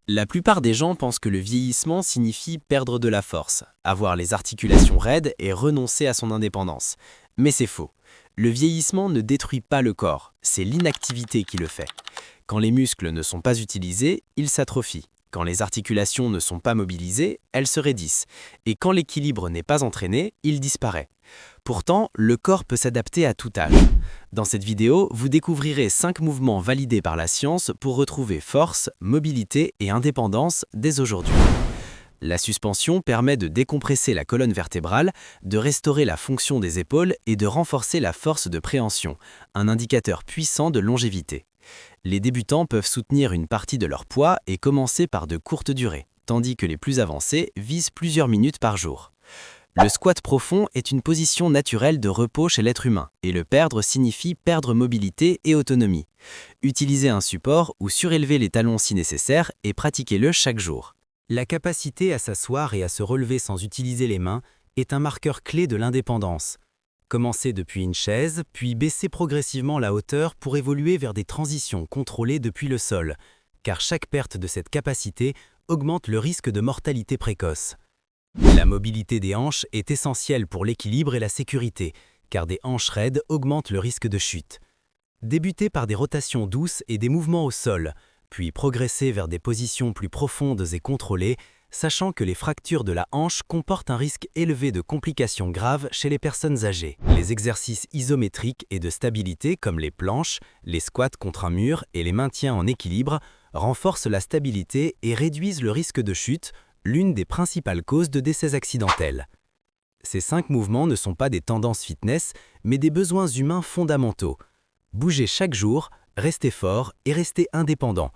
La plupart des gens pensent que le vieillissement signifie perdre de la force, avoir les articulations raides et renoncer à son indépendance. Mais c'est faux. Le vieillissement ne détruit pas le corps, c'est l'inactivité qui le fait. Quand les muscles ne sont pas utilisés, ils s'atrophient. Quand les articulations ne sont pas mobilisées, elles se raidissent. Et quand l'équilibre n'est pas entraîné, il disparaît. Pourtant, le corps peut s'adapter à tout âge. Dans cette vidéo, vous découvrirez 5 mouvements validés par la science pour retrouver force, mobilité et indépendance dès aujourd'hui. La suspension permet de décompresser la colonne vertébrale, de restaurer la fonction des épaules et de renforcer la force de préhension, un indicateur puissant de longévité. Les débutants peuvent soutenir une partie de leur poids et commencer par de courtes durées, tandis que les plus avancés visent plusieurs minutes par jour. Le squat profond est une position naturelle de repos chez l'être humain, et le perdre signifie perdre mobilité et autonomie. Utilisez un support ou surélevez les talons si nécessaire et pratiquez-le chaque jour. La capacité à s'asseoir et à se relever sans utiliser les mains est un marqueur clé de l'indépendance. Commencez depuis une chaise, puis baissez progressivement la hauteur pour évoluer vers des transitions contrôlées depuis le sol, car chaque perte de cette capacité augmente le risque de mortalité précoce. La mobilité des hanches est essentielle pour l'équilibre et la sécurité, car des hanches raides augmentent le risque de chute. Débutez par des rotations douces et des mouvements au sol, puis progressez vers des positions plus profondes et contrôlées, sachant que les fractures de la hanche comportent un risque élevé de complications graves chez les personnes âgées. Les exercices isométriques et de stabilité comme les planches, les squats contre un mur et les maintiens en équilibre renforcent la stabilité et réduisent le risque de chute, l'une des principales causes de décès accidentels. Ces 5 mouvements ne sont pas des tendances fitness, mais des besoins humains fondamentaux. Bougez chaque jour, restez fort et restez indépendant,